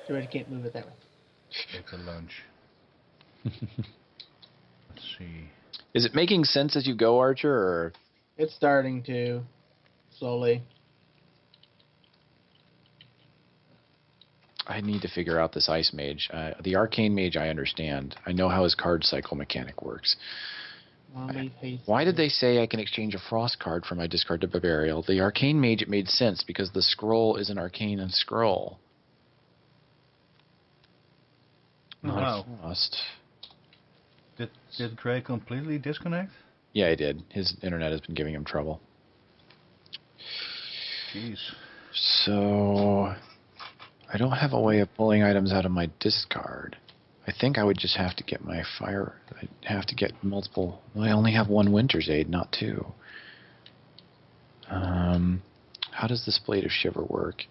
Too bad you can't move it that way. It's a lunch. Let's see. Is it making sense as you go, Archer? Or? It's starting to, slowly. I need to figure out this Ice Mage. The Arcane Mage I understand. I know how his card cycle mechanic works. Why did they say I can exchange a Frost card for my discard to Burial? The Arcane Mage, it made sense because the scroll is an Arcane and scroll. Not Frost. Did Gray completely disconnect? Yeah, he did. His internet has been giving him trouble. Jeez. So, I don't have a way of pulling items out of my discard. I think I would just have to get my fire. I'd have to get multiple. Well, I only have one Winter's Aid, not two. How does this Blade of Shiver work?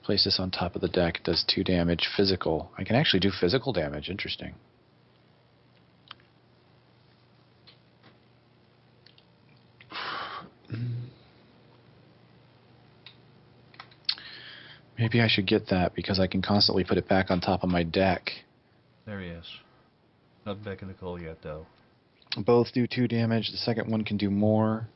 Place this on top of the deck. Does 2 damage. Physical. I can actually do physical damage. Interesting. Maybe I should get that because I can constantly put it back on top of my deck. There he is. Not back in the call yet, though. Both do 2 damage. The second one can do more.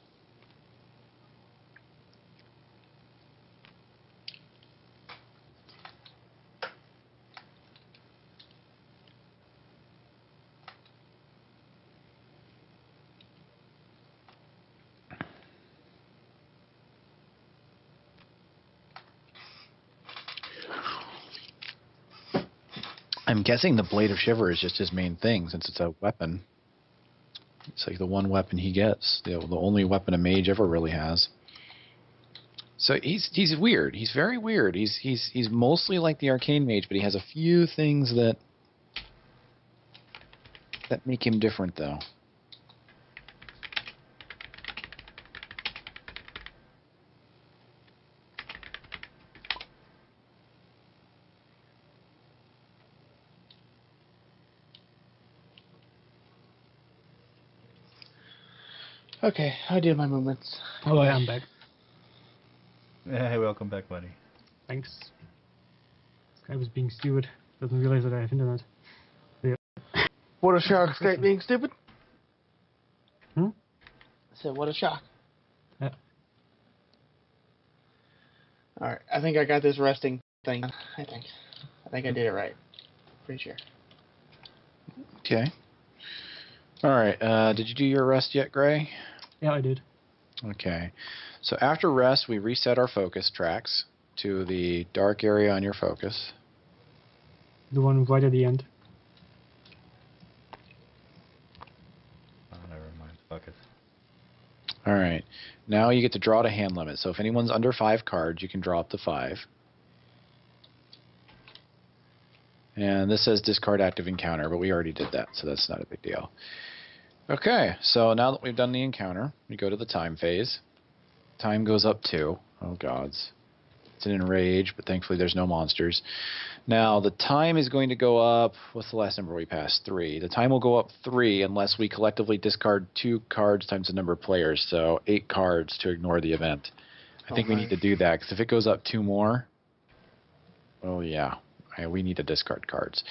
I'm guessing the Blade of Shiver is just his main thing, since it's a weapon. It's like the one weapon he gets, the only weapon a mage ever really has. So he's weird. He's very weird. He's mostly like the Arcane Mage, but he has a few things that make him different, though. Okay, I did my movements. Oh, I am back. Hey, welcome back, buddy. Thanks. This guy was being stupid. Doesn't realize that I have internet. Yeah. What a shock, Skype being stupid. Hmm? I said, what a shock. Yeah. Alright, I think I got this resting thing. I think I did it right. Pretty sure. Okay. All right. Did you do your rest yet, Gray? Yeah, I did. Okay. So after rest, we reset our focus tracks to the dark area on your focus. The one right at the end. Oh, never mind. Fuck it. All right. Now you get to draw to hand limit. So if anyone's under 5 cards, you can draw up to 5. And this says discard active encounter, but we already did that, so that's not a big deal. Okay, so now that we've done the encounter, we go to the time phase. Time goes up 2. Oh, gods. It's an enrage, but thankfully there's no monsters. Now, the time is going to go up... What's the last number we passed? 3. The time will go up 3 unless we collectively discard 2 cards times the number of players, so 8 cards to ignore the event. I think we need to do that, because if it goes up 2 more... Oh, yeah. We need to discard cards.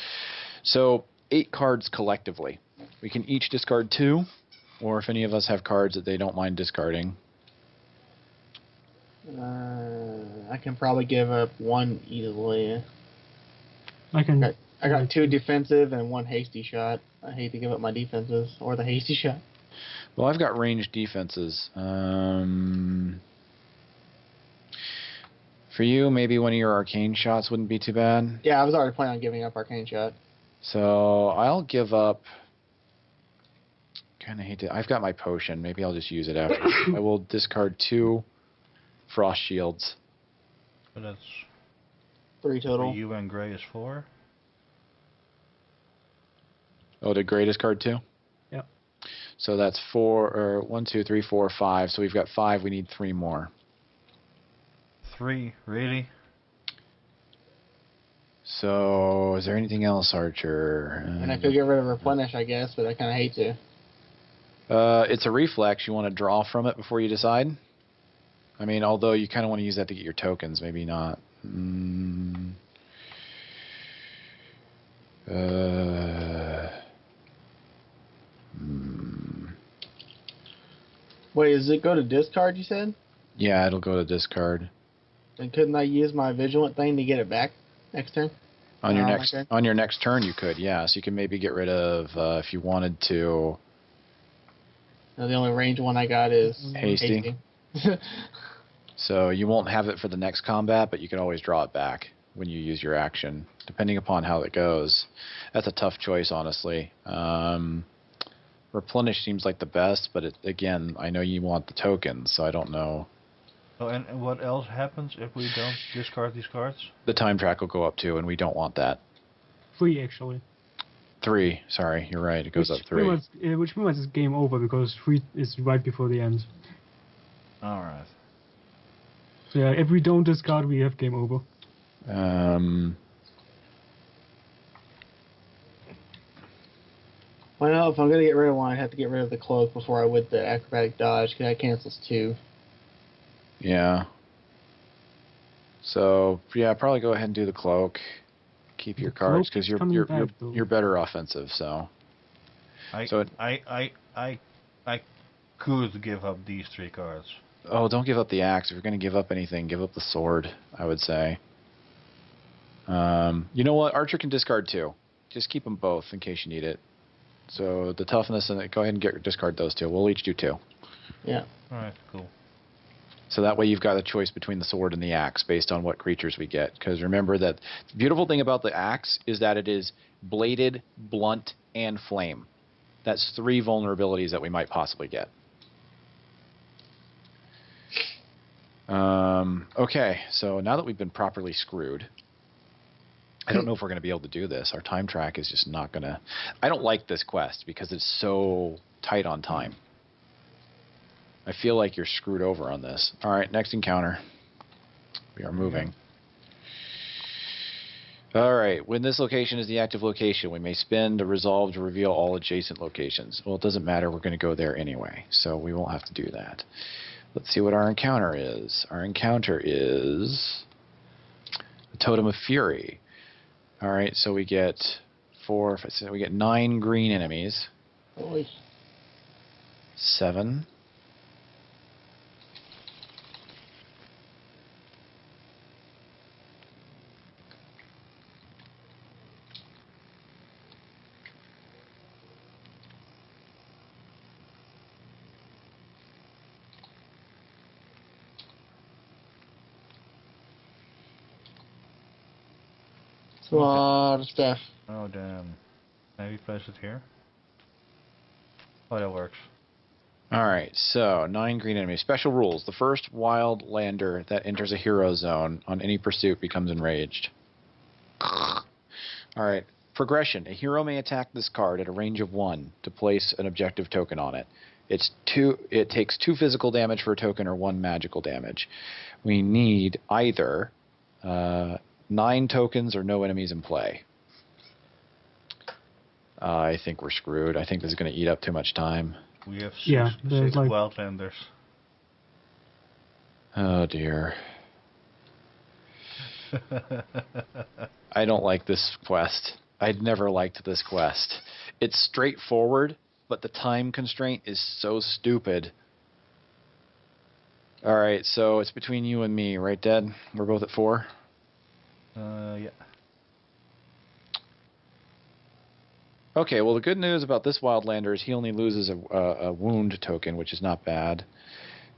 So, 8 cards collectively. We can each discard 2, or if any of us have cards that they don't mind discarding. I can probably give up 1 easily. I can. I got 2 defensive and 1 hasty shot. I hate to give up my defenses or the hasty shot. Well, I've got ranged defenses. For you, maybe one of your arcane shots wouldn't be too bad. Yeah, I was already planning on giving up arcane shot. So I'll give up. Kind of hate to. I've got my potion. Maybe I'll just use it after. I will discard 2 frost shields. So that's 3 total. for you and Gray is 4. Oh, did Gray discard 2? Yeah. So that's 4 or 1, 2, 3, 4, 5. So we've got 5. We need 3 more. 3, really? So, is there anything else, Archer? And I could get rid of replenish, I guess, but I kind of hate to. It's a reflex. You want to draw from it before you decide? I mean, although you kind of want to use that to get your tokens, maybe not. Wait, does it go to discard, you said? Yeah, it'll go to discard. And couldn't I use my vigilant thing to get it back next turn? On your my turn? on your next turn, you could, yeah. So you can maybe get rid of if you wanted to. No, the only range one I got is Hasty. So you won't have it for the next combat, but you can always draw it back when you use your action, depending upon how it goes. That's a tough choice, honestly. Replenish seems like the best, but again, I know you want the tokens, so I don't know. Oh, and what else happens if we don't discard these cards? The time track will go up too, and we don't want that. 3 actually. 3, sorry, you're right, it goes up 3. Which means it's game over because 3 is right before the end. Alright. So yeah, if we don't discard, we have game over. Well, if I'm going to get rid of one, I'd have to get rid of the cloak before I would the acrobatic dodge, because that cancels 2. Yeah. So, yeah, probably go ahead and do the cloak. Keep your cards, because you're better offensive, so. I could give up these 3 cards. Oh, don't give up the axe. If you're going to give up anything, give up the sword, I would say. You know what? Archer can discard 2. Just keep them both in case you need it. So the toughness, and go ahead and discard those 2. We'll each do 2. Yeah. Alright, cool. So that way you've got a choice between the sword and the axe based on what creatures we get. Because remember that the beautiful thing about the axe is that it is bladed, blunt, and flame. That's 3 vulnerabilities that we might possibly get. Okay, so now that we've been properly screwed, I don't know if we're going to be able to do this. Our time track is just not going to... I don't like this quest because it's so tight on time. I feel like you're screwed over on this. All right, next encounter. We are moving. All right, when this location is the active location, we may spend a resolve to reveal all adjacent locations. Well, it doesn't matter. We're going to go there anyway, so we won't have to do that. Let's see what our encounter is. Our encounter is the Totem of Fury. All right, so we get 4. We get 9 green enemies. Oy. 7. A lot of stuff. Oh, damn. Maybe place it here? Oh, that works. Alright, so 9 green enemies. Special rules. The first wild lander that enters a hero zone on any pursuit becomes enraged. Alright, progression. A hero may attack this card at a range of 1 to place an objective token on it. It takes 2 physical damage for a token or 1 magical damage. We need either 9 tokens or no enemies in play. I think we're screwed. I think this is going to eat up too much time. We have 6 like... wildlanders. Oh dear. I don't like this quest. I'd never liked this quest. It's straightforward, but the time constraint is so stupid. Alright, so it's between you and me, right, Dad? We're both at 4? Yeah. Okay, well the good news about this Wildlander is he only loses a wound token, which is not bad.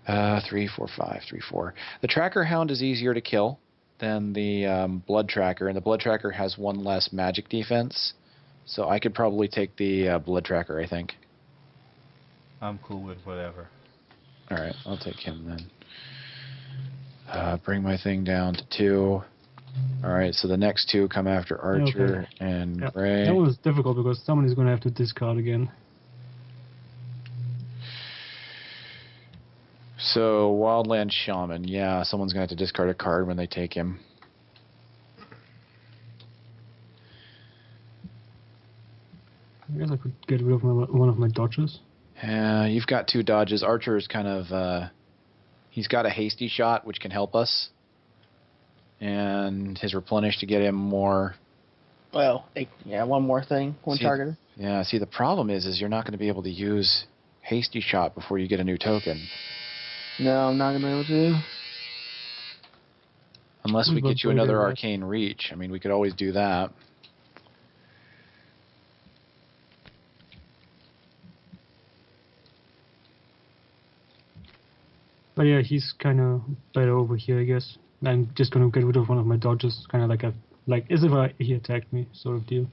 3, 4, 5, 3, 4. The Tracker Hound is easier to kill than the Blood Tracker, and the Blood Tracker has 1 less magic defense. So I could probably take the Blood Tracker, I think. I'm cool with whatever. Alright, I'll take him then. Bring my thing down to 2. Alright, so the next 2 come after Archer and Gray. That was difficult because someone is going to have to discard again. So, Wildland Shaman. Yeah, someone's going to have to discard a card when they take him. I guess I could get rid of one of my dodges. You've got 2 dodges. Archer is kind of... he's got a hasty shot, which can help us. And his replenish to get him more Well, yeah, one more thing. One target. Yeah, see, the problem is you're not going to be able to use Hasty Shot before you get a new token. No, I'm not going to be able to. Unless we get you another Arcane Reach. I mean, we could always do that. But yeah, he's kind of better over here, I guess. I'm just gonna get rid of one of my dodges, kind of like as if he attacked me, sort of deal.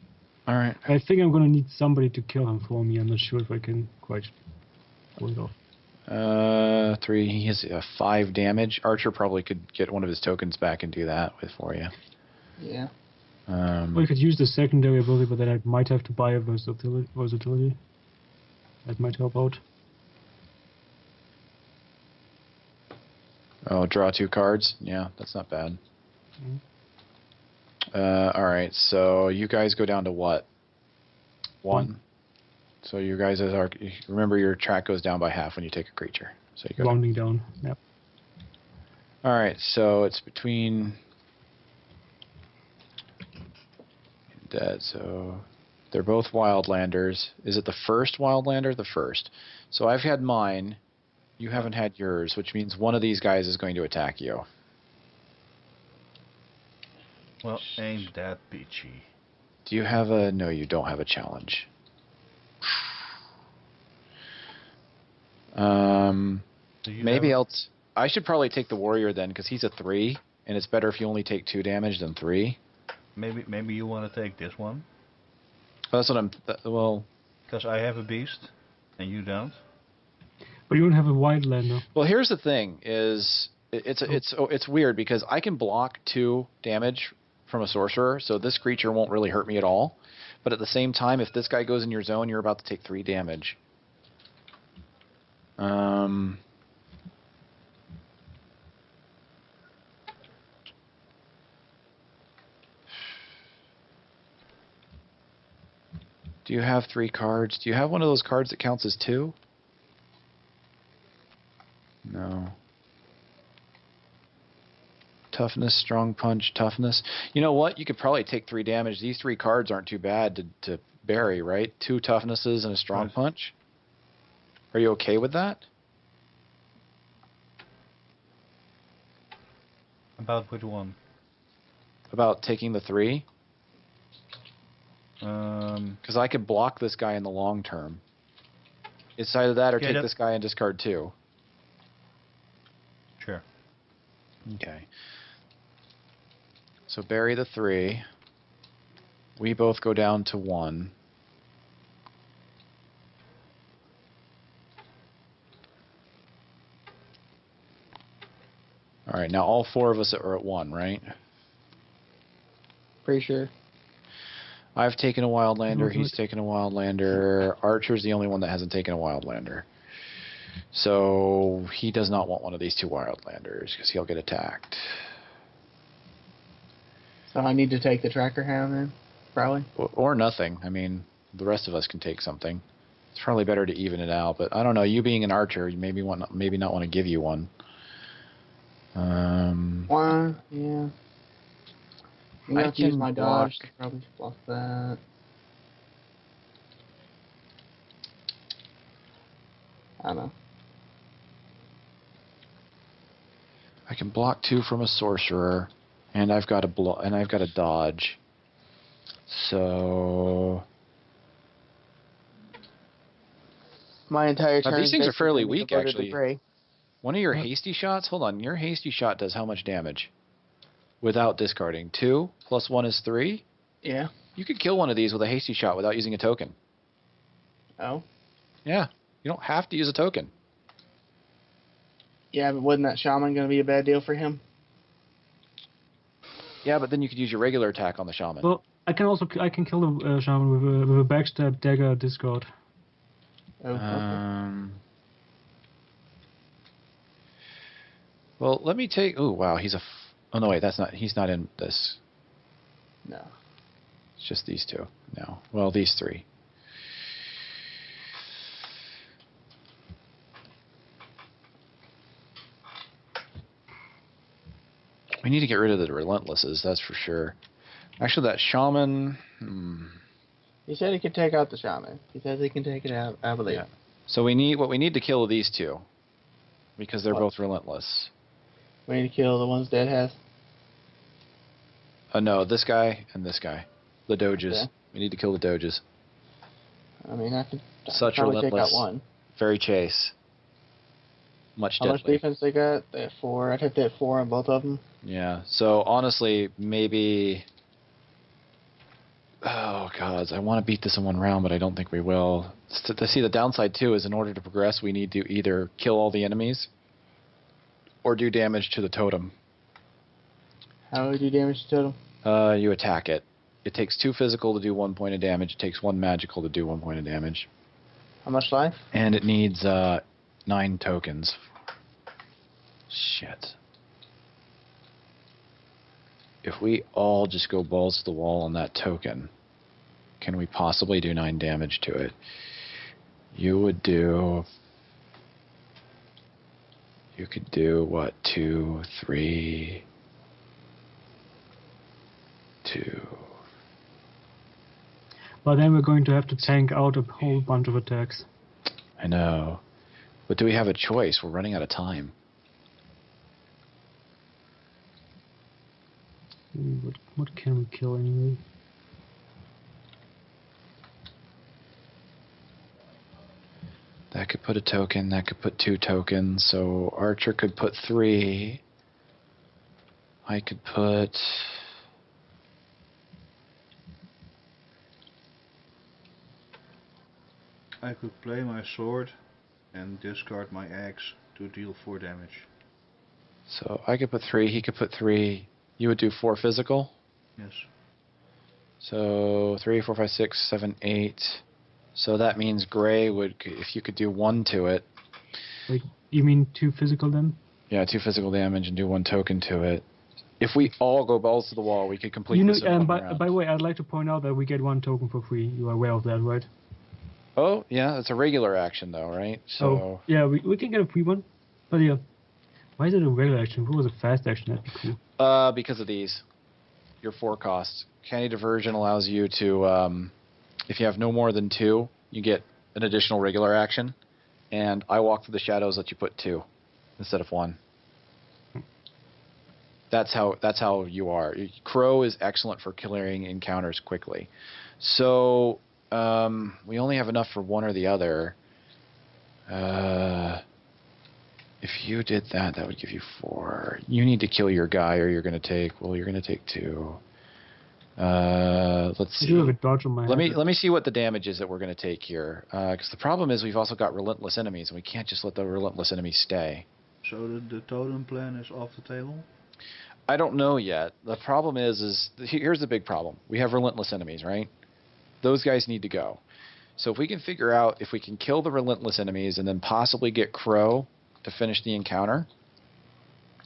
All right. I think I'm gonna need somebody to kill him for me. I'm not sure if I can quite pull it off. 3. He has 5 damage. Archer probably could get one of his tokens back and do that for you. Yeah. We could use the secondary ability, but then I might have to buy a versatility. That might help out. Oh, draw 2 cards? Yeah, that's not bad. Alright, so you guys go down to what? 1? So you guys, remember your track goes down by half when you take a creature. So you go rounding down, yep. Alright, so it's between... Dead, so... They're both Wildlanders. Is it the first Wildlander? The first. So I've had mine. You haven't had yours, which means one of these guys is going to attack you. Well, ain't that peachy. Do you have a... No, you don't have a challenge. Maybe else... I should probably take the warrior then, because he's a 3, and it's better if you only take 2 damage than 3. Maybe you want to take this one? That's what I'm... well... Because I have a beast, and you don't. But you don't have a Wildlander. Well, here's the thing: is it's weird because I can block 2 damage from a sorcerer, so this creature won't really hurt me at all. But at the same time, if this guy goes in your zone, you're about to take 3 damage. Do you have 3 cards? Do you have one of those cards that counts as 2? No. Toughness, strong punch, toughness. You know what? You could probably take 3 damage. These 3 cards aren't too bad to bury, right? 2 toughnesses and a strong punch. Are you okay with that? About which one? About taking the 3? Because I could block this guy in the long term. It's either that or take this guy and discard 2. Sure. Okay. So bury the 3. We both go down to 1. All right, now all 4 of us are at 1, right? Pretty sure. I've taken a Wildlander, he's taken a Wildlander. Archer's the only one that hasn't taken a Wildlander. So he does not want one of these 2 Wildlanders because he'll get attacked. So I need to take the tracker hound then, probably. Or nothing. I mean, the rest of us can take something. It's probably better to even it out. But I don't know. You being an archer, you maybe not want to give you one. Why? Yeah. I'm going to use my dodge to probably block that. I don't know. I can block 2 from a sorcerer, and I've got a dodge. So my entire turn. These things are fairly weak, actually. Gray. One of your hasty shots. Hold on, your hasty shot does how much damage? Without discarding 2 plus 1 is 3. Yeah. You could kill one of these with a hasty shot without using a token. Oh. Yeah. You don't have to use a token. Yeah, but wasn't that shaman going to be a bad deal for him? Yeah, but then you could use your regular attack on the shaman. Well, I can kill the shaman with a backstab dagger discard. Oh. Okay. Well, let me take. Oh wow, oh no, wait, he's not in this. No. It's just these 2. No. Well, these 3. We need to get rid of the relentlesses, that's for sure. Actually, that shaman, He said he could take out the shaman. He says he can take it out, I believe. Yeah. So we need to kill these two. Because they're both relentless. We need to kill the ones Dead has? No, this guy and this guy. The doges. Okay. We need to kill the doges. I mean, I could Such probably relentless. take out one. Very chase. Much How deadly. much defense they got? They have 4. I'd have to hit 4 on both of them. Yeah. So honestly, maybe. Oh God, I want to beat this in one round, but I don't think we will. To see the downside too is in order to progress, we need to either kill all the enemies or do damage to the totem. How would you damage the totem? You attack it. It takes 2 physical to do 1 point of damage. It takes 1 magical to do 1 point of damage. How much life? And it needs 9 tokens. Shit. If we all just go balls to the wall on that token, can we possibly do 9 damage to it? You would do... You could do, what, 2, 3... 2... But then we're going to have to tank out a whole bunch of attacks. I know. But do we have a choice? We're running out of time. What can we kill anyway? That could put a token, that could put 2 tokens, so Archer could put 3. I could put... I could play my sword and discard my axe to deal 4 damage. So I could put 3, he could put 3. You would do 4 physical? Yes. So 3, 4, 5, 6, 7, 8. So that means Gray would, if you could do 1 to it. Like, you mean 2 physical then? Yeah, 2 physical damage and do 1 token to it. If we all go balls to the wall, we could complete this in one round. By the way, I'd like to point out that we get 1 token for free. You are aware of that, right? Oh, yeah, it's a regular action though, right? So Oh, yeah, we can get a free one. But yeah. Why is it a regular action? If it was a fast action, that'd be cool. because of these. Your 4 costs. Candy Diversion allows you to, if you have no more than 2, you get an additional regular action. And I Walk Through the Shadows lets you put 2 instead of 1. That's how you are. Crow is excellent for clearing encounters quickly. So we only have enough for one or the other. If you did that, that would give you 4. You need to kill your guy, or you're going to take. Well, you're going to take 2. Let's see. I do have a dodge on my Let hand. me see what the damage is that we're going to take here. Because the problem is we've also got relentless enemies, and we can't just let the relentless enemies stay. So the totem plan is off the table? I don't know yet. The problem is here's the big problem. We have relentless enemies, right? Those guys need to go. So if we can figure out if we can kill the relentless enemies and then possibly get Crow to finish the encounter,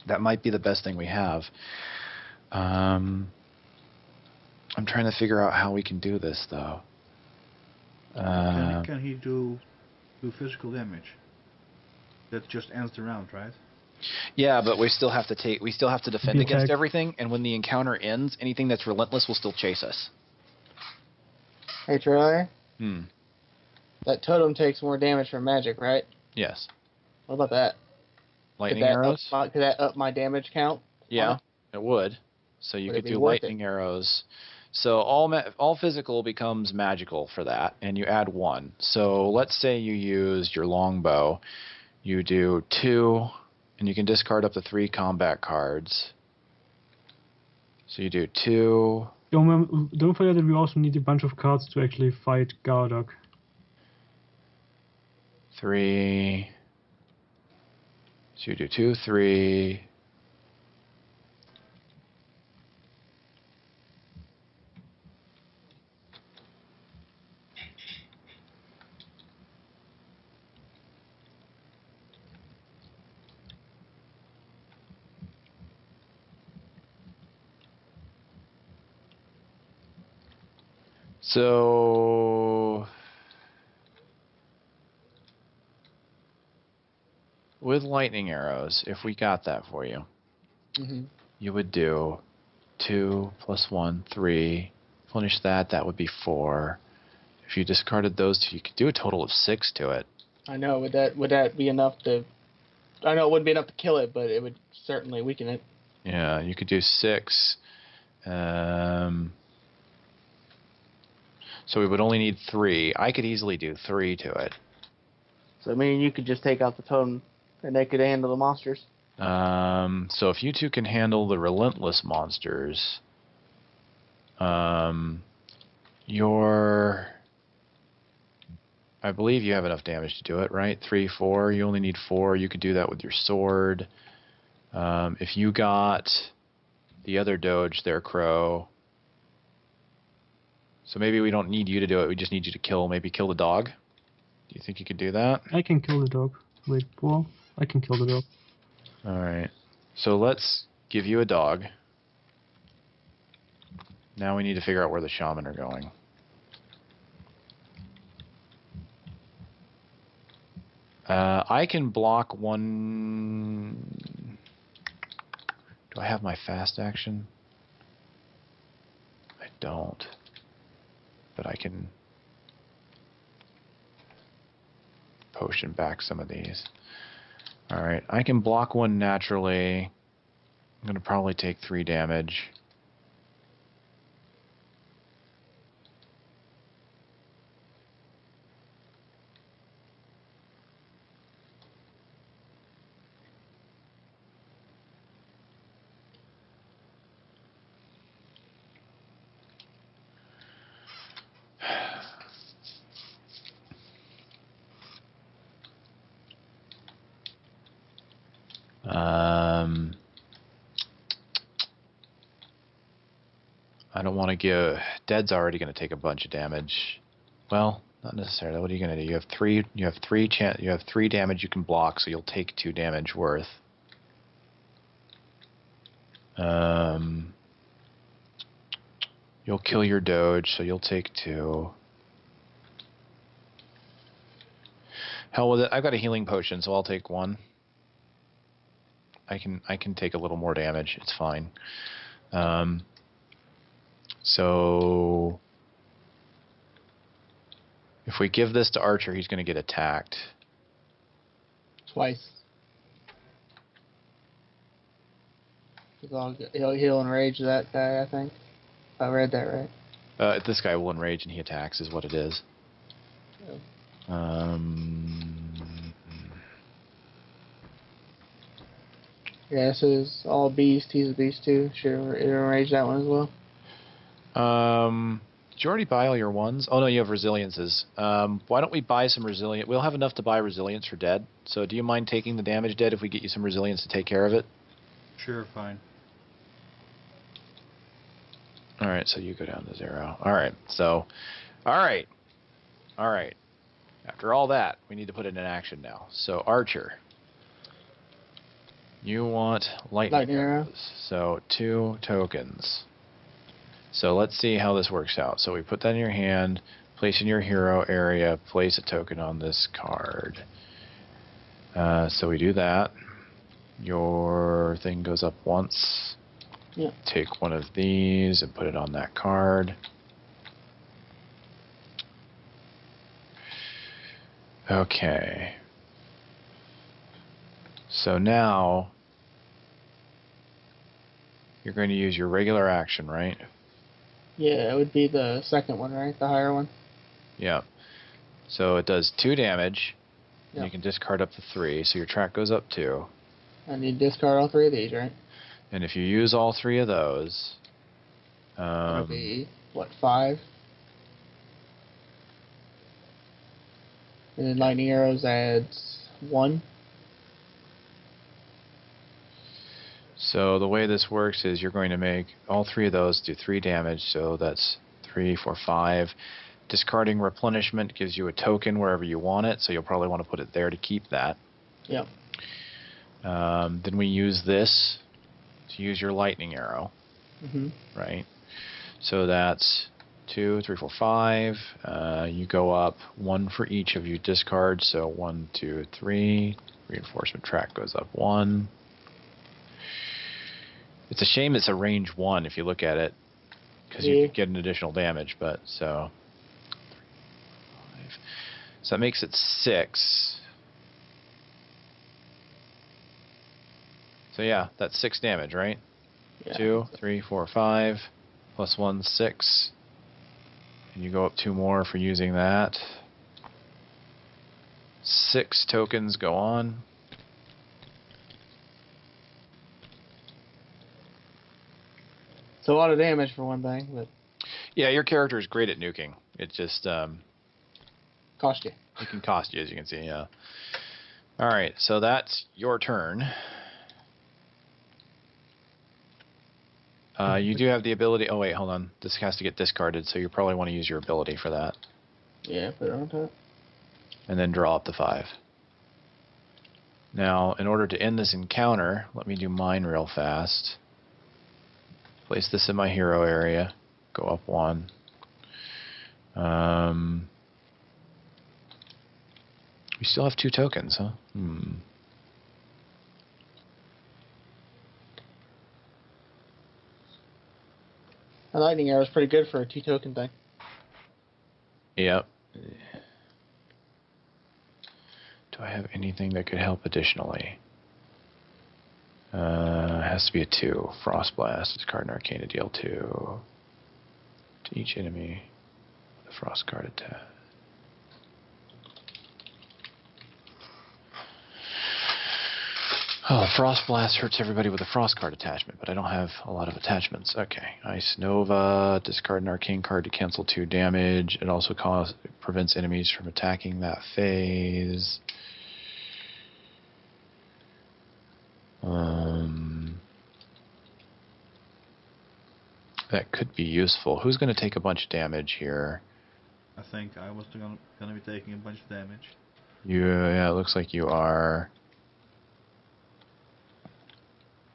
that might be the best thing we have. I'm trying to figure out how we can do this, though. Can he do physical damage? That just ends the round, right? Yeah, but we still have to defend The against attack. everything, and when the encounter ends, anything that's relentless will still chase us. Hey, Troy. Hmm. That totem takes more damage from magic, right? Yes. What about that? Lightning arrows? Could that up my damage count? Yeah, it would. So you Would it could be do worth lightning arrows. So all physical becomes magical for that, and you add 1. So let's say you used your longbow. You do 2, and you can discard up to 3 combat cards. So you do 2. Don't forget that we also need a bunch of cards to actually fight Gardock. 3. So you do 2, 3. So with lightning arrows, if we got that for you, Mm-hmm. you would do 2 plus 1, 3, Replenish that. That would be 4. If you discarded those two, you could do a total of 6 to it. I know. Would that be enough to? I know it wouldn't be enough to kill it, but it would certainly weaken it. Yeah, you could do 6. So we would only need 3. I could easily do 3 to it. So I mean, you could just take out the totem, and they could handle the monsters. So if you two can handle the relentless monsters, I believe you have enough damage to do it, right? 3, 4. You only need 4. You could do that with your sword. If you got the other doge there, Crow. So maybe we don't need you to do it. We just need you to maybe kill the dog. Do you think you could do that? I can kill the dog. Wait, well, I can kill the dog. Alright. So let's give you a dog. Now we need to figure out where the shaman are going. I can block one... Do I have my fast action? I don't. But I can potion back some of these. Alright, I can block one naturally. I'm going to probably take 3 damage. I don't want to give... Dead's already going to take a bunch of damage. Well, not necessarily. What are you going to do? You have 3 damage you can block, so you'll take 2 damage worth. You'll kill your doge, so you'll take 2. Hell with it. I've got a healing potion, so I'll take 1. I can take a little more damage. It's fine. So if we give this to Archer, he's going to get attacked. Twice. He'll enrage that guy, I think. If I read that right. This guy will enrage and he attacks, is what it is. Oh. Yeah, this is all beast. He's a beast too. Should enrage that one as well. Did you already buy all your ones? Oh no, you have resiliences. Why don't we buy some resilient? We'll have enough to buy resilience for Dead. So do you mind taking the damage, Dead, if we get you some resilience to take care of it? Sure, fine. Alright, so you go down to 0. Alright, so... Alright. Alright. After all that, we need to put it in action now. So, Archer. You want lightning arrows. So, 2 tokens. So let's see how this works out. So we put that in your hand, place in your hero area, place a token on this card. So we do that. Your thing goes up once. Yeah. Take one of these and put it on that card. Okay. So now you're going to use your regular action, right? Yeah, it would be the second one, right? The higher one. Yeah. So it does 2 damage. Yep. And you can discard up to 3, so your track goes up 2. And you discard all 3 of these, right? And if you use all 3 of those, that would be, what, 5? And then lightning arrows adds 1. So the way this works is you're going to make all 3 of those do 3 damage, so that's 3, 4, 5. Discarding replenishment gives you a token wherever you want it, so you'll probably want to put it there to keep that. Yep. Then we use this to use your lightning arrow, right? So that's 2, 3, 4, 5. You go up 1 for each of you discards, so 1, 2, 3. Reinforcement track goes up 1. It's a shame it's a range 1 if you look at it. because you could get an additional damage. But so that makes it 6. So yeah, that's 6 damage, right? Yeah. 2, 3, 4, 5, plus 1, 6. And you go up 2 more for using that. 6 tokens go on. It's a lot of damage for one thing, but Yeah, your character is great at nuking. It just cost you. it can cost you, as you can see. Yeah. All right, so that's your turn. You do have the ability. Oh wait, hold on. This has to get discarded, so you probably want to use your ability for that, Yeah, put it on top. and then draw up the 5. Now, in order to end this encounter, let me do mine real fast. Place this in my hero area. Go up 1. We still have 2 tokens, huh? A lightning arrow is pretty good for a 2 token thing. Yep. Do I have anything that could help additionally? It has to be a 2. Frost Blast. Discard an arcane to deal 2 to each enemy with a frost card attack. Oh, Frost Blast hurts everybody with a frost card attachment, but I don't have a lot of attachments. Okay. Ice Nova. Discard an arcane card to cancel 2 damage. It also prevents enemies from attacking that phase. That could be useful. Who's going to take a bunch of damage here? I think I was gonna be taking a bunch of damage. Yeah, it looks like you are.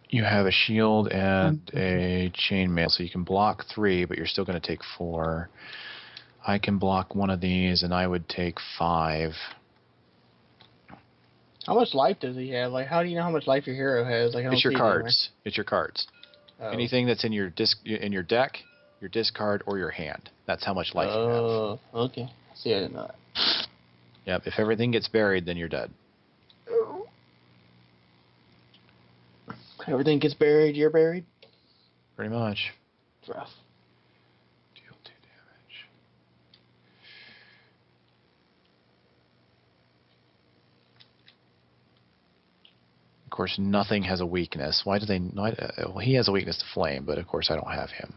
You have a shield and a chainmail, so you can block 3, but you're still going to take 4. I can block one of these, and I would take 5. How much life does he have? Like, how do you know how much life your hero has? Like, I don't It's your see it cards. It's your cards. anywhere. Anything that's in your deck, your discard, or your hand. That's how much life you have. Oh, okay. See, I didn't know that. Yep. If everything gets buried, then you're dead. Everything gets buried, you're buried? Pretty much. It's rough. Deal 2 damage. Of course, nothing has a weakness. Why do they not? Well, he has a weakness to flame, but of course I don't have him.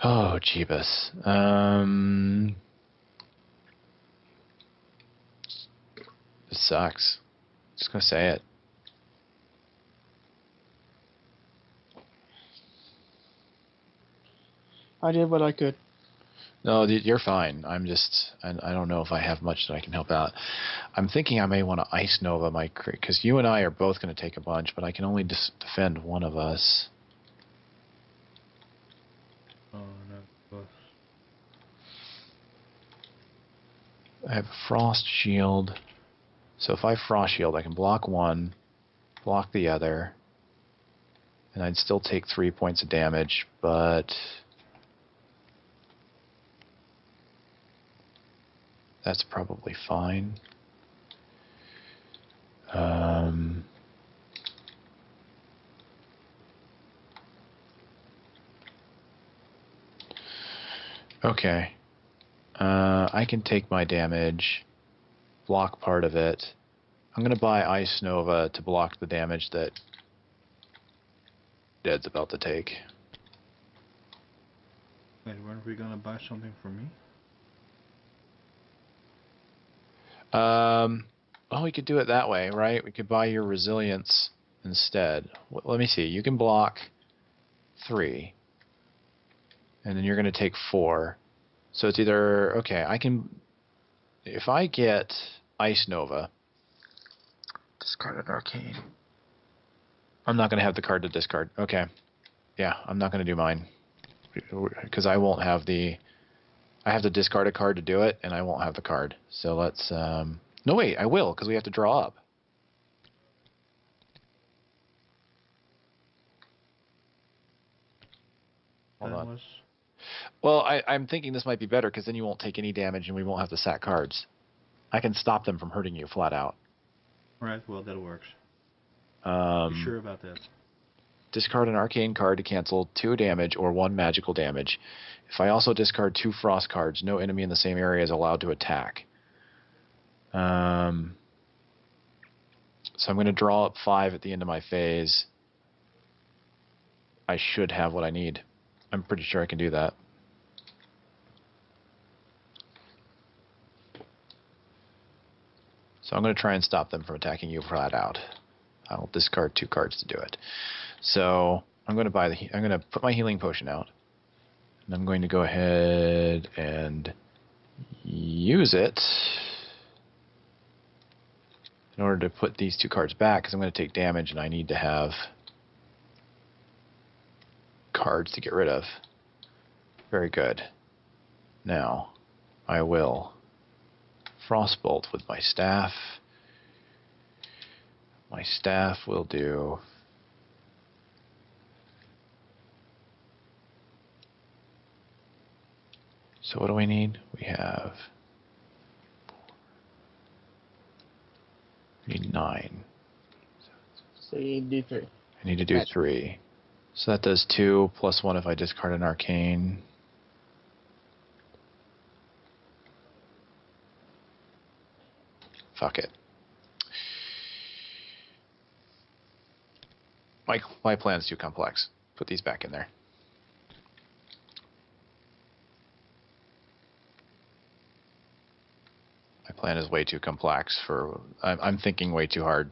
Oh, Jeebus. This sucks. Just gonna say it. I did what I could. No, you're fine. I don't know if I have much that I can help out. I'm thinking I may want to Ice Nova my crew, because you and I are both going to take a bunch, but I can only defend one of us. Oh no. I have a Frost Shield. So if I Frost Shield, I can block 1, block the other, and I'd still take 3 points of damage, but that's probably fine. Okay. I can take my damage, block part of it. I'm going to buy Ice Nova to block the damage that Dead's about to take. Wait, weren't we gonna buy something for me? Well, we could do it that way, right? We could buy your resilience instead. Let me see. You can block 3, and then you're going to take 4. So it's either, okay, I can, if I get Ice Nova, discard an arcane. I'm not going to have the card to discard. Okay. Yeah, I'm not going to do mine. Because I won't have I have to discard a card to do it, and I won't have the card. So let's, no wait, I will, because we have to draw up. Hold That on. was... Well, I'm thinking this might be better because then you won't take any damage and we won't have to sack cards. I can stop them from hurting you flat out. Alright, well, that works. You sure about that? Discard an arcane card to cancel 2 damage or 1 magical damage. If I also discard 2 frost cards, no enemy in the same area is allowed to attack. So I'm going to draw up 5 at the end of my phase. I should have what I need. I'm pretty sure I can do that. So I'm going to try and stop them from attacking you flat out. I'll discard 2 cards to do it. So I'm going to I'm going to put my healing potion out, and I'm going to go ahead and use it in order to put these 2 cards back, because I'm going to take damage and I need to have cards to get rid of. Very good. Now I will Frostbolt with my staff. My staff will do so what do we need? We need 9. So you need to do 3. I need to do 3. So that does 2 plus 1 if I discard an arcane. Fuck it. My plan's too complex. Put these back in there. My plan is way too complex for... I'm thinking way too hard.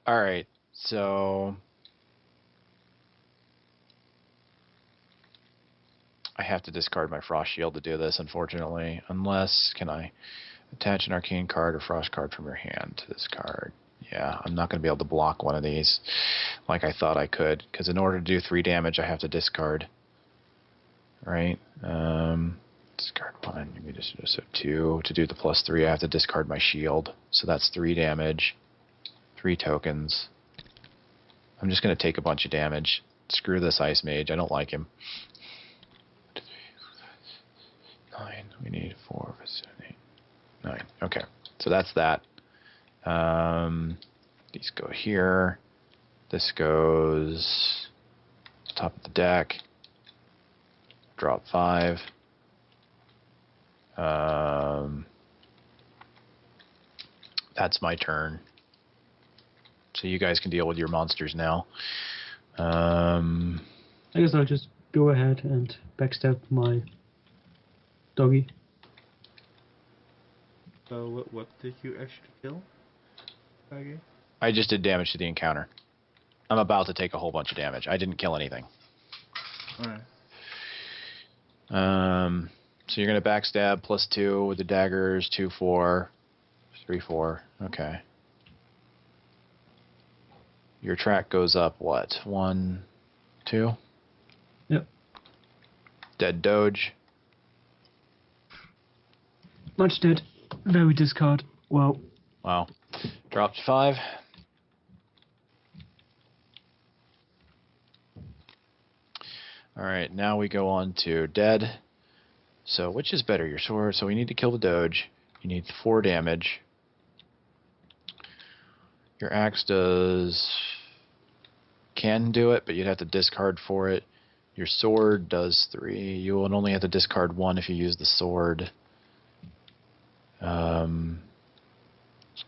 Alright, so... I have to discard my Frost Shield to do this, unfortunately. Unless, can I attach an arcane card or frost card from your hand to this card? Yeah, I'm not going to be able to block one of these like I thought I could, because in order to do 3 damage, I have to discard. Right? Discard 1. Give me just so 2. To do the plus 3, I have to discard my shield. So that's 3 damage. 3 tokens. I'm just going to take a bunch of damage. Screw this Ice Mage. I don't like him. 9. We need 4, 7, 8, 9. Okay, so that's that. These go here. This goes top of the deck. Drop 5. That's my turn. So you guys can deal with your monsters now. I guess I'll just go ahead and backstab my doggy. So what did you actually kill? Kage? I just did damage to the encounter. I'm about to take a whole bunch of damage. I didn't kill anything. Alright. So you're going to backstab plus 2 with the daggers, 2, 4, 3, 4. Okay. Your track goes up, what? 1, 2? Yep. Dead Doge. Much dead. Very discard. Well. Wow. Dropped 5. Alright, now we go on to dead. So which is better, your sword? So we need to kill the Doge. You need 4 damage. Your axe can do it, but you'd have to discard for it. Your sword does 3. You will only have to discard 1 if you use the sword.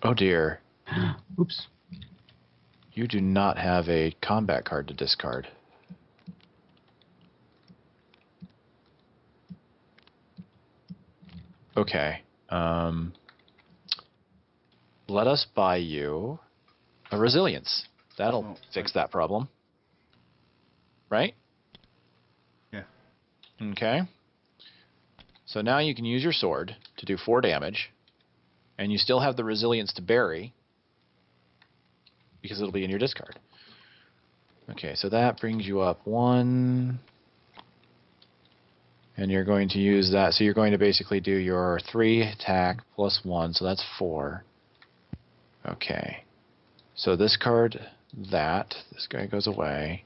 Oh dear. Oops. You do not have a combat card to discard. Okay. Let us buy you a resilience. That'll fix that problem. Right? Yeah. Okay. So now you can use your sword to do 4 damage, and you still have the resilience to bury, because it'll be in your discard. Okay, so that brings you up 1, and you're going to use that. So you're going to basically do your 3 attack plus 1, so that's 4. Okay. So this card, this guy goes away.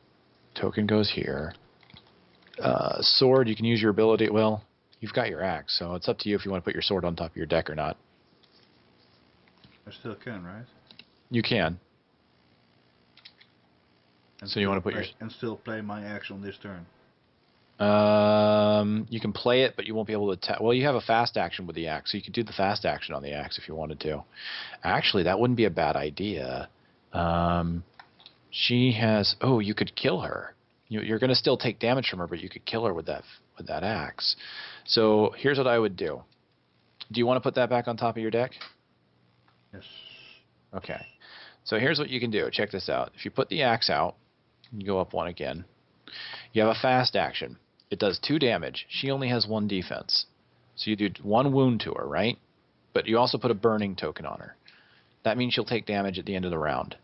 Token goes here. Sword, you can use your ability. Well, you've got your axe, so it's up to you if you want to put your sword on top of your deck or not. I still can, right? You can. And So you want to put play, and still play my axe on this turn. You can play it, but you won't be able to attack. Well, you have a fast action with the axe, so you could do the fast action on the axe if you wanted to. Actually, that wouldn't be a bad idea. She has. Oh, you could kill her. You're going to still take damage from her, but you could kill her with that axe. So here's what I would do. Do you want to put that back on top of your deck? Yes. Okay. So here's what you can do. Check this out. If you put the axe out, you go up one again. You have a fast action. It does 2 damage. She only has 1 defense. So you do 1 wound to her, right? But you also put a burning token on her. That means she'll take damage at the end of the round,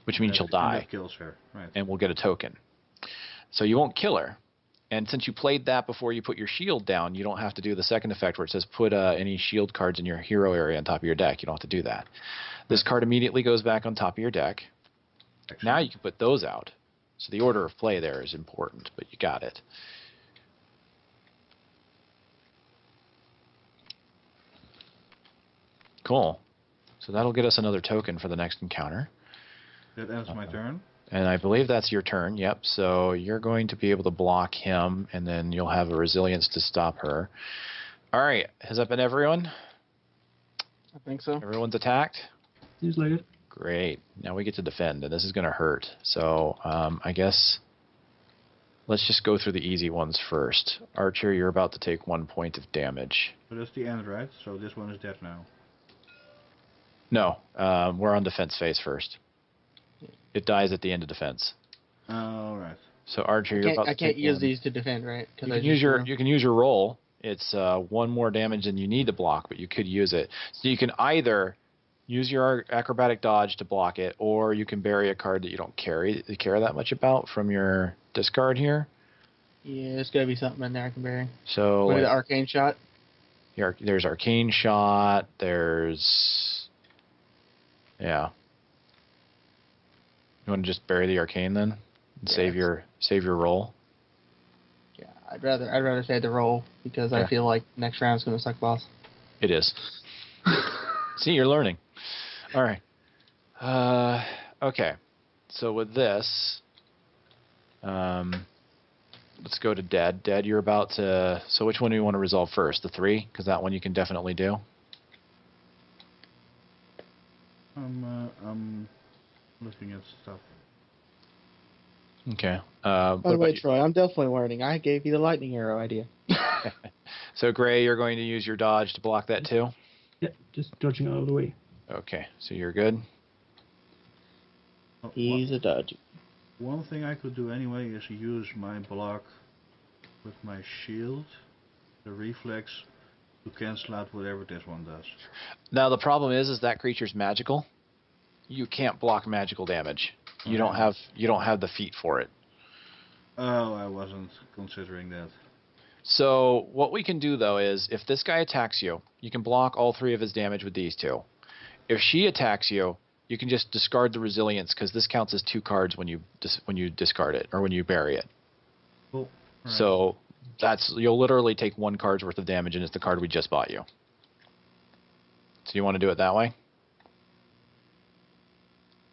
which means she'll die. That kills her, right? And we'll get a token. So you won't kill her. And since you played that before you put your shield down, you don't have to do the second effect where it says put any shield cards in your hero area on top of your deck. You don't have to do that. This card immediately goes back on top of your deck. Excellent. Now you can put those out. So the order of play there is important, but you got it. Cool. So that'll get us another token for the next encounter. That ends my turn. And I believe that's your turn, yep. So you're going to be able to block him, and then you'll have a resilience to stop her. All right, has that been everyone? I think so. Everyone's attacked? Seems like it. Great. Now we get to defend, and this is going to hurt. So I guess let's just go through the easy ones first. Archer, you're about to take 1 point of damage. So that's the end, right? So this one is dead now. No, we're on defense phase first. It dies at the end of defense. All right. So Archer, you're about to I can't take use 1. these to defend, right? You can use your roll. It's 1 more damage than you need to block, but you could use it. So you can either use your acrobatic dodge to block it, or you can bury a card that you don't care that much about from your discard here. Yeah, there's got to be something in there I can bury. So Maybe the arcane shot. There's arcane shot. There's You want to just bury the arcane then, and save your roll. Yeah, I'd rather say the roll because I feel like next round's gonna suck balls. It is. See, you're learning. All right. Okay. So with this, let's go to Dead. Dead, you're about to. So which one do you want to resolve first? The 3, because that one you can definitely do. I'm looking at stuff. Okay. By the way, Troy, I'm definitely learning. I gave you the lightning arrow idea. So Gray, you're going to use your dodge to block that too? Yeah, just dodging out of the way. Okay, so you're good. He's a dodge. One thing I could do anyway is use my block with my shield, the reflex, to cancel out whatever this one does. Now the problem is that creature's magical. You can't block magical damage. You don't have the feat for it. Oh, I wasn't considering that. So what we can do though is if this guy attacks you, you can block all 3 of his damage with these 2. If she attacks you, you can just discard the resilience because this counts as 2 cards when you discard it or when you bury it. Cool. Right. So you'll literally take 1 card's worth of damage, and it's the card we just bought you. So you want to do it that way?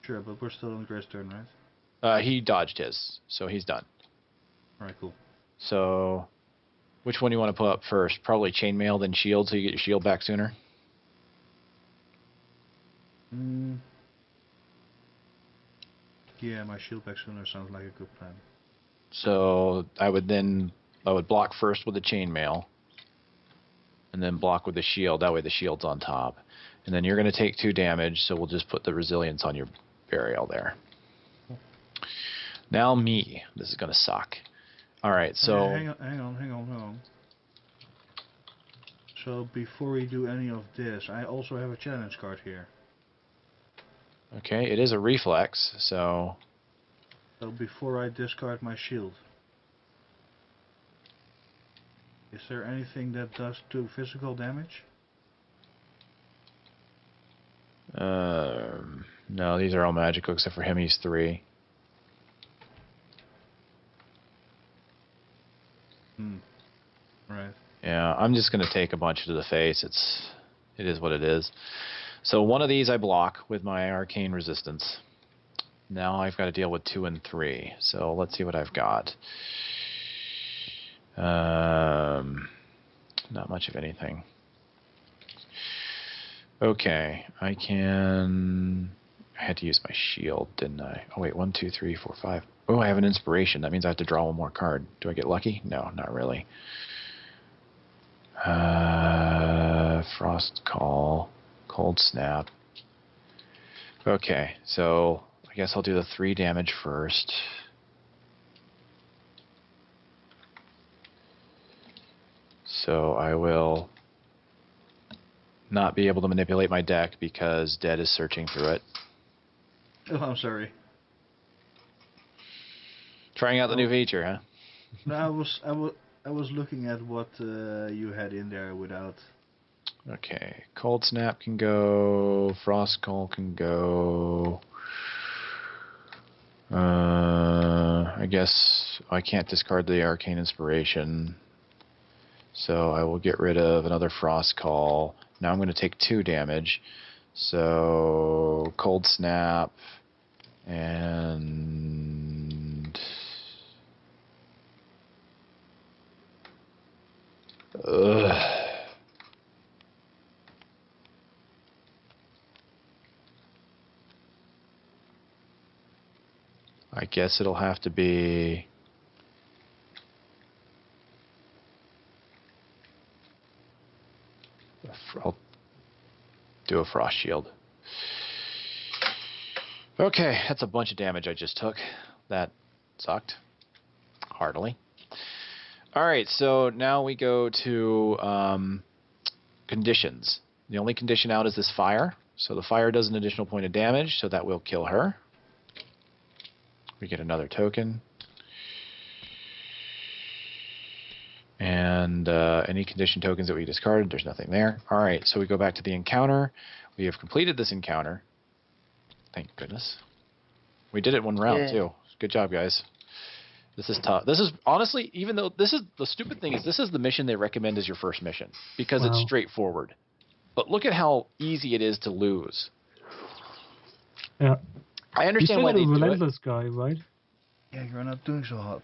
Sure, but we're still on Gray's turn, right? He dodged his, so he's done. Alright, cool. So which one do you want to put up first? Probably chainmail, then shield, so you get your shield back sooner? Yeah, my shield back sooner sounds like a good plan. So I would block first with the chainmail, and then block with the shield. That way the shield's on top. And then you're going to take 2 damage, so we'll just put the resilience on your burial there. Now me. This is going to suck. All right, so... Hang on. So before we do any of this, I also have a challenge card here. Okay, it is a reflex, so... So before I discard my shield, is there anything that does 2 physical damage? No, these are all magical except for him, he's 3. Right. Yeah, I'm just going to take a bunch to the face. It is what it is. So one of these I block with my arcane resistance. Now I've got to deal with 2 and 3. So let's see what I've got. Not much of anything. Okay, I had to use my shield, didn't I? Oh wait, 1, 2, 3, 4, 5. Oh, I have an inspiration. That means I have to draw one more card. Do I get lucky? No, not really. Frost Call, Cold Snap. Okay, so I guess I'll do the 3 damage first. So I will not be able to manipulate my deck because Dead is searching through it. Oh, I'm sorry. Trying out the new feature, huh? No, I was looking at what you had in there without. Okay, Cold Snap can go, Frost Call can go. I guess I can't discard the Arcane Inspiration, so I will get rid of another Frost Call. Now I'm going to take 2 damage, so Cold Snap and... I guess it'll have to be... I'll do a Frost Shield. Okay, that's a bunch of damage I just took. That sucked. Heartily. Alright, so now we go to conditions. The only condition out is this fire. So the fire does an additional point of damage, so that will kill her. We get another token. And any condition tokens that we discarded, there's nothing there. Alright, so we go back to the encounter. We have completed this encounter. Thank goodness. We did it 1 round, too. Good job, guys. This is tough. This is, honestly, even though this is, the stupid thing is, this is the mission they recommend as your first mission. Because it's straightforward. But look at how easy it is to lose. Yeah. I understand why they do it. Relentless guy, right? Yeah, you're not doing so hot.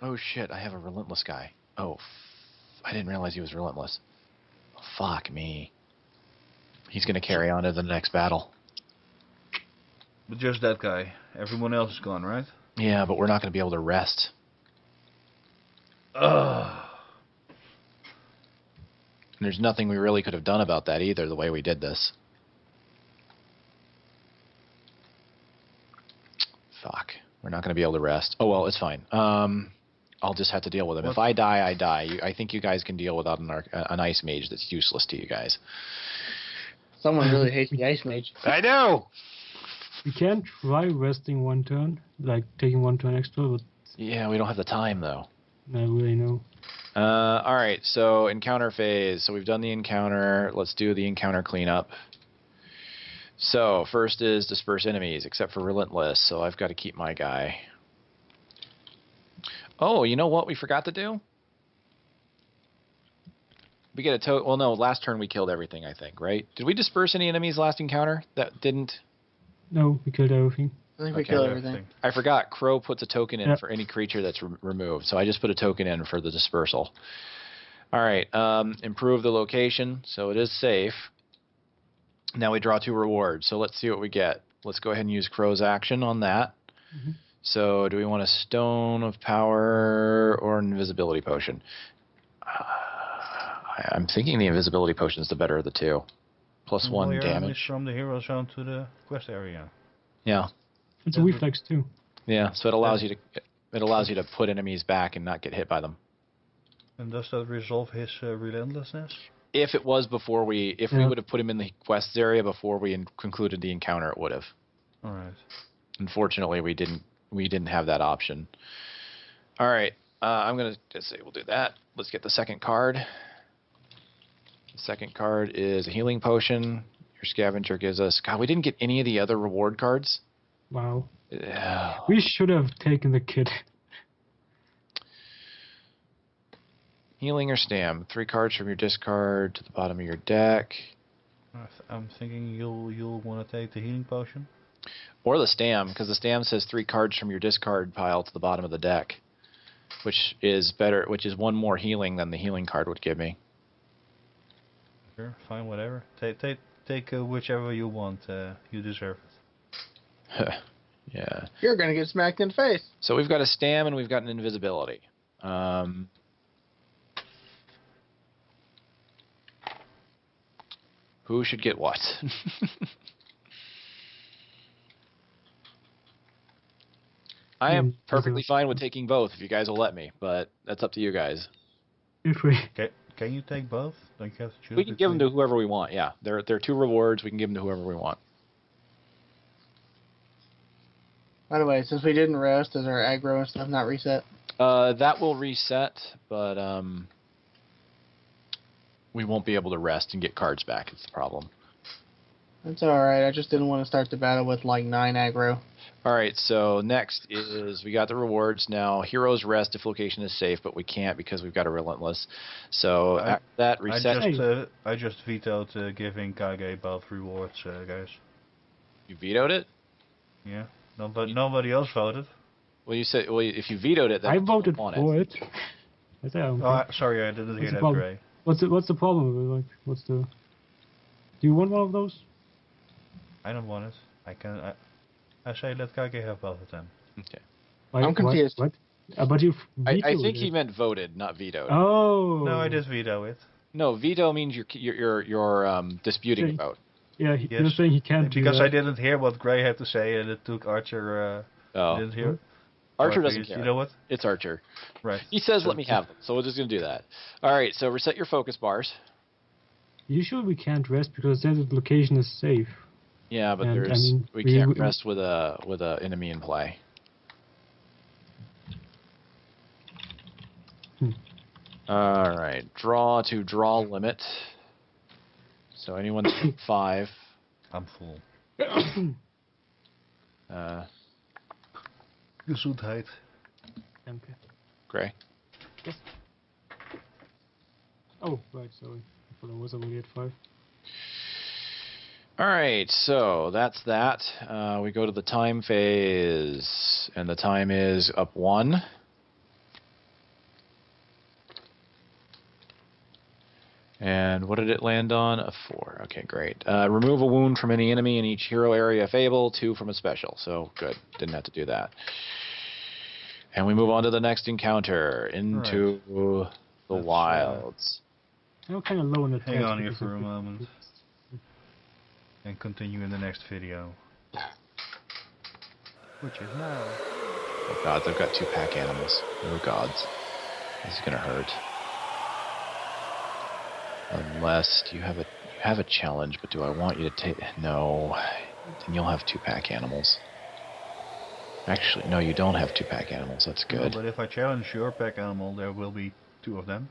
Oh shit, I have a relentless guy. Oh, I didn't realize he was relentless. Oh, fuck me. He's going to carry on to the next battle. But just that guy. Everyone else is gone, right? Yeah, but we're not going to be able to rest. Ugh. And there's nothing we really could have done about that either, the way we did this. Fuck. We're not going to be able to rest. Oh, well, it's fine. I'll just have to deal with him. What? If I die, I die. I think you guys can deal without an ice mage that's useless to you guys. Someone really hates the ice mage. I know! You can try resting 1 turn, like taking 1 turn extra, but... Yeah, we don't have the time, though. I really know. Alright, so encounter phase. So we've done the encounter. Let's do the encounter cleanup. So, first is disperse enemies, except for Relentless, so I've got to keep my guy. Oh, you know what we forgot to do? We get a well, no, last turn we killed everything, I think, right? Did we disperse any enemies last encounter? That didn't... No, we killed everything. I think we killed everything. I forgot. Crow puts a token in for any creature that's removed, so I just put a token in for the dispersal. Alright, improve the location, so it is safe. Now we draw 2 rewards, so let's see what we get. Let's go ahead and use Crow's action on that. Mm-hmm. So do we want a Stone of Power or an Invisibility Potion? I'm thinking the Invisibility Potion is the better of the 2. Plus 1 damage. From the hero zone to the quest area. Yeah. It's a reflex too. Yeah, so it allows you to put enemies back and not get hit by them. And does that resolve his relentlessness? If it was before we would have put him in the quests area before we concluded the encounter, it would have. All right. Unfortunately, we didn't have that option. All right, I'm gonna just say we'll do that. Let's get the second card. The second card is a healing potion. Your scavenger gives us... God, we didn't get any of the other reward cards. Wow. We should have taken the kit. Healing or stam? 3 cards from your discard to the bottom of your deck. I'm thinking you'll want to take the healing potion. Or the stam, because the stam says 3 cards from your discard pile to the bottom of the deck, which is better. Which is 1 more healing than the healing card would give me. Sure, fine, whatever. Take whichever you want. You deserve it. Yeah. You're gonna get smacked in the face. So we've got a stam and we've got an invisibility. Who should get what? I am perfectly fine with taking both if you guys will let me, but that's up to you guys. If we. Can you take both? Don't you have to choose? We can give them to whoever we want. Yeah, there are 2 rewards. We can give them to whoever we want. By the way, since we didn't rest, does our aggro and stuff not reset? That will reset, but we won't be able to rest and get cards back. It's the problem. That's alright, I just didn't want to start the battle with like 9 aggro. Alright, so next is we got the rewards. Now, heroes rest if location is safe, but we can't because we've got a relentless. So after that, reset. I just vetoed giving Kage both rewards, guys. You vetoed it? Yeah. Nobody else voted. Well, you said if you vetoed it, then I voted for it. Sorry, I didn't hear that, problem? Gray. What's the problem with it? Like, what's the? Do you want one of those? I don't want it. I say let Kage have both of them. Okay. I'm confused. What? But you I think he meant voted, not vetoed. Oh. No, I did veto it. No, veto means you're disputing a vote. Yeah, you're saying he can't do because that. I didn't hear what Gray had to say, and it took Archer. Didn't hear. Archer doesn't care. You know what? It's Archer. Right. He says, "Let me have them," so we're just gonna do that. All right. So reset your focus bars. Usually we can't rest because then the location is safe. Yeah, but we can't rest with a enemy in play. All right. Draw to draw limit. So anyone 5. I'm full. Gesundheit. Okay. Gray. Yes. Oh, right, sorry. I thought I was already at 5. All right, so that's that. We go to the time phase, and the time is up 1. And what did it land on? A 4. Okay, great. Remove a wound from any enemy in each hero area if able, 2 from a special. So, good. Didn't have to do that. And we move on to the next encounter, into the wilds. I'm kind of low on the Hang on here for a moment. And continue in the next video. Which is now. Oh gods, I've got 2 pack animals. Oh gods. This is gonna hurt. Unless you have a challenge, but do I want you to take? No, then you'll have 2 pack animals. Actually, no, you don't have 2 pack animals. That's good. No, but if I challenge your pack animal, there will be 2 of them.